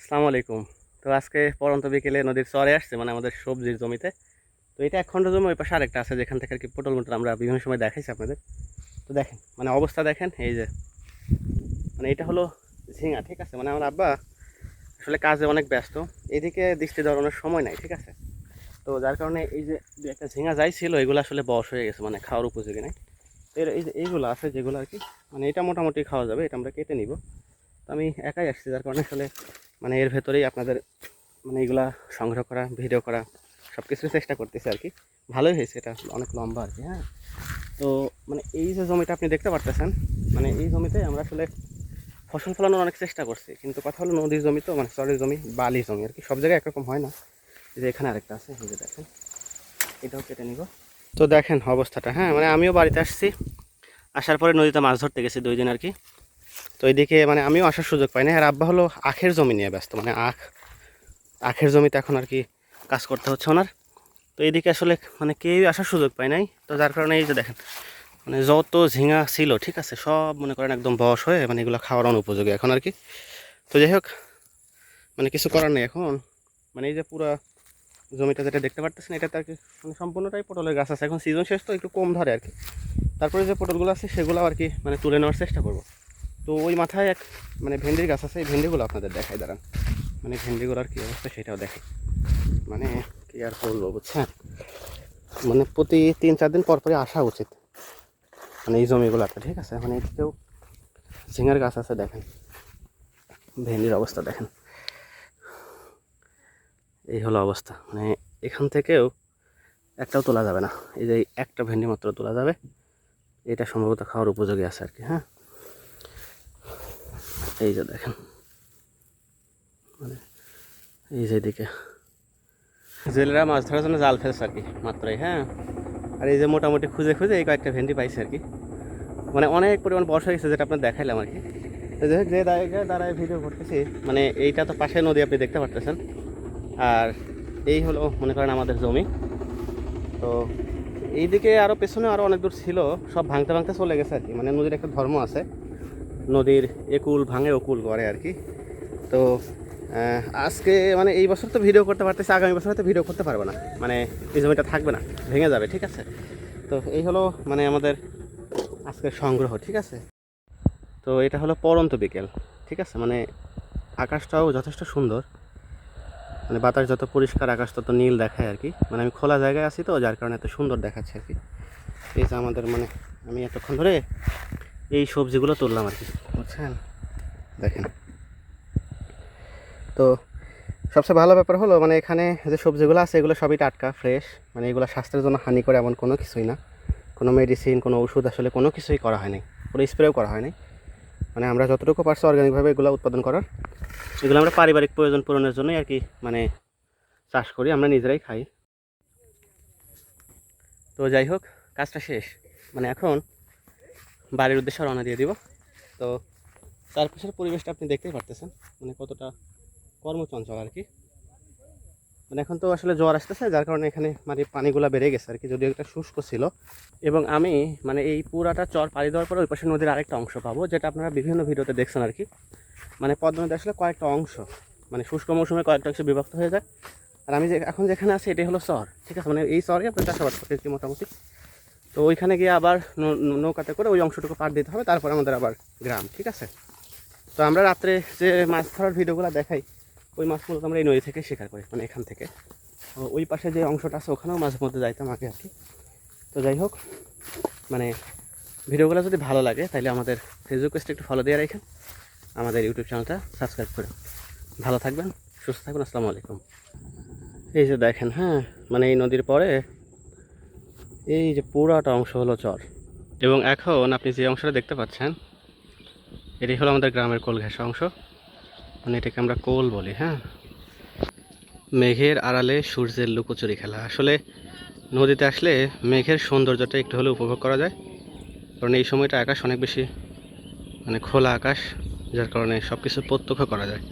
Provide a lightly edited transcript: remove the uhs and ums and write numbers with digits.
আসসালামু আলাইকুম। তো আজকে পড়ন্ত বিকেলে নদীর চরে আসছে মানে আমাদের সবজির জমিতে। তো এটা এক খণ্ড জমি, ওই পাশে আরেকটা আছে যেখান থেকে আর কি পটল মটল আমরা বিভিন্ন সময় দেখাইছি আপনাদের। তো দেখেন মানে অবস্থা দেখেন, এই যে মানে এটা হলো ঝিঙা, ঠিক আছে। মানে আমার আব্বা আসলে কাজে অনেক ব্যস্ত, এইদিকে দৃষ্টি দেওয়ার সময় নাই, ঠিক আছে। তো যার কারণে এই যে দু একটা ঝিঙা যাই ছিল এগুলো আসলে বয়স হয়ে গেছে, মানে খাওয়ার উপযোগী নাই। এর এই যে এইগুলো আছে যেগুলো আর কি মানে এটা মোটামুটি খাওয়া যাবে, এটা আমরা কেটে নিব। তো আমি একাই আসছি, যার কারণে আসলে মানে এর ভেতরেই আপনাদের মানে এগুলা সংগ্রহ করা, ভিডিও করা, সব কিছুর চেষ্টা করতেছি আর কি। ভালোই হয়েছে, এটা অনেক লম্বা আর কি। হ্যাঁ, তো মানে এই যে জমিটা আপনি দেখতে পারতেছেন, মানে এই জমিতে আমরা আসলে ফসল ফলানোর অনেক চেষ্টা করছি, কিন্তু কথা হলো নদীর জমি তো, মানে চরের জমি, বালি জমি আর কি, সব জায়গায় একরকম হয় না। এই যে এখানে আরেকটা আছে, এই যে দেখেন, এটাও কেটে নিব। তো দেখেন অবস্থাটা। হ্যাঁ, মানে আমিও বাড়িতে আসছি, আসার পরে নদীতে মাছ ধরতে গেছি 2 দিন আর কি। তো এইদিকে মানে আমিও আসার সুযোগ পাই না। আর আব্বা হলো আখের জমি নিয়ে ব্যস্ত, মানে আখের জমিতে এখন আর কি কাজ করতে হচ্ছে ওনার। তো এইদিকে আসলে মানে কেউই আসার সুযোগ পায় নাই। তো যার কারণে এই যে দেখেন মানে যত ঝিঙা ছিল, ঠিক আছে, সব মনে করেন একদম বশ হয়ে মানে এগুলো খাওয়ার অনুপযোগী এখন আর কি। তো যাই হোক, মানে কিছু করার নেই এখন। মানে এই যে পুরো জমিটা যেটা দেখতে পারতেছেন, এটাতে আর কি মানে সম্পূর্ণটাই পটলের গাছ আছে। এখন সিজন শেষ তো একটু কম ধরে আর কি। তারপরে যে পটলগুলো আছে সেগুলো আর কি মানে তুলে নেওয়ার চেষ্টা করব। তো ওই মাথায় এক মানে ভেন্ডির গাছ আছে, এই ভেন্ডিগুলো আপনাদের দেখাই দাঁড়ান। মানে ভেন্ডিগুলোর কী অবস্থা সেটাও দেখে, মানে কি আর বলবো বুঝছেন। মানে প্রতি 3-4 দিন পর পরই আসা উচিত মানে এই জমিগুলোতে, ঠিক আছে। মানে এদিকেও ঝিঙার গাছ আছে, দেখেন ভেন্ডির অবস্থা দেখেন, এই হলো অবস্থা। মানে এখান থেকেও একটাও তোলা যাবে না, এই যে একটা ভেন্ডি মাত্র তোলা যাবে, এটা সম্ভবত খাওয়ার উপযোগী আছে আর কি। হ্যাঁ, এই যে দেখেন, মানে এই যে এদিকে জেলেরা মাছ ধরার জন্য জাল ফেলছে আর কি মাত্রই। হ্যাঁ, আর এই যে মোটামুটি খুঁজে খুঁজে এই কয়েকটা ভেন্ডি পাইছে আর কি। মানে অনেক পরিমাণ বর্ষা হয়েছে, যেটা আপনার দেখাইলাম আর কি। তো যে জায়গায় দাঁড়ায় ভিডিও করতেছি, মানে এইটা তো পাশে নদী আপনি দেখতে পারতেছেন, আর এই হলো মনে করেন আমাদের জমি। তো এইদিকে আরও পেছনে আরও অনেক দূর ছিল, সব ভাঙতে ভাঙতে চলে গেছে আর কি। মানে নদীর একটা ধর্ম আছে, নদীর একুল ভাঙে ওকুল করে আর কি। তো আজকে মানে এই বছর তো ভিডিও করতে পারতেছি, আগামী বছর হয়তো ভিডিও করতে পারবো না, মানে এই জমিটা থাকবে না, ভেঙে যাবে, ঠিক আছে। তো এই হলো মানে আমাদের আজকের সংগ্রহ, ঠিক আছে। তো এটা হলো পড়ন্ত বিকেল, ঠিক আছে। মানে আকাশটাও যথেষ্ট সুন্দর, মানে বাতাস যত পরিষ্কার আকাশ তত নীল দেখায় আর কি। মানে আমি খোলা জায়গায় আছি তো, যার কারণে এত সুন্দর দেখাচ্ছে আর কি। এই যে আমাদের মানে আমি এতক্ষণ ধরে এই সবজিগুলো তুললাম আর কি, বুঝছেন, দেখেন। তো সবচেয়ে ভালো ব্যাপার হলো মানে এখানে যে সবজিগুলো আছে এগুলো সবই টাটকা ফ্রেশ, মানে এগুলো স্বাস্থ্যের জন্য হানি করে এমন কোনো কিছুই না। কোনো মেডিসিন, কোনো ওষুধ আসলে কোনো কিছুই করা হয়নি, কোনো স্প্রেও করা হয়নি। মানে আমরা যতটুকু পারছি অর্গানিকভাবে এগুলো উৎপাদন করার, এগুলো আমরা পারিবারিক প্রয়োজন পূরণের জন্যই আর কি মানে চাষ করি, আমরা নিজেরাই খাই। তো যাই হোক, কাজটা শেষ, মানে এখন বাড়ির উদ্দেশ্যে রওনা দিয়ে দিব। তো চারপাশের পরিবেশটা আপনি দেখতেই পারতেছেন, মানে কতটা কর্মচঞ্চল আর কি। মানে এখন তো আসলে জ্বর আসতেছে, যার কারণে এখানে মানে পানিগুলো বেড়ে গেছে আর কি, যদিও একটা শুষ্ক ছিল। এবং আমি মানে এই পুরাটা চর পাড়ি দেওয়ার পরে ওই পাশে নদীর আরেকটা অংশ পাবো, যেটা আপনারা বিভিন্ন ভিডিওতে দেখছেন আর কি। মানে পদ্মা নদী আসলে কয়েকটা অংশ, মানে শুষ্ক মৌসুমে কয়েকটা অংশে বিভক্ত হয়ে যায়। আর আমি যে এখন যেখানে আছি এটাই হলো চর, ঠিক আছে। মানে এই চরে আপনি চাষাবাদ করতেছি মোটামুটি। তো ওইখানে গিয়ে আবার নৌকাতে করে ওই অংশটুকু পার দিতে হবে, তারপর আমাদের আবার গ্রাম, ঠিক আছে। তো আমরা রাত্রে যে মাছ ধরার ভিডিওগুলো দেখাই, ওই মাছ মূলত আমরা এই নদী থেকে শিকার করি, মানে এখান থেকে। ওই পাশে যে অংশটা আছে ওখানেও মাঝে মধ্যে যাইতাম আগে আর কি। তো যাই হোক, মানে ভিডিওগুলো যদি ভালো লাগে তাহলে আমাদের ফেসবুক পেজটা একটু ফলো দিয়ে রাখেন, আমাদের ইউটিউব চ্যানেলটা সাবস্ক্রাইব করে। ভালো থাকবেন, সুস্থ থাকবেন, আসসালামু আলাইকুম। এই যে দেখেন, হ্যাঁ, মানে এই নদীর পরে এই যে পুরাটা অংশ হলো চর। এবং এখন আপনি যে অংশটা দেখতে পাচ্ছেন এটাই হলো আমাদের গ্রামের কোল ঘেঁষা অংশ, মানে এটাকে আমরা কোল বলি। হ্যাঁ, মেঘের আড়ালে সূর্যের লুকোচুরি খেলা। আসলে নদীতে আসলে মেঘের সৌন্দর্যটা একটু হলেও উপভোগ করা যায়, কারণ এই সময়টা আকাশ অনেক বেশি মানে খোলা আকাশ, যার কারণে সব কিছু প্রত্যক্ষ করা যায়।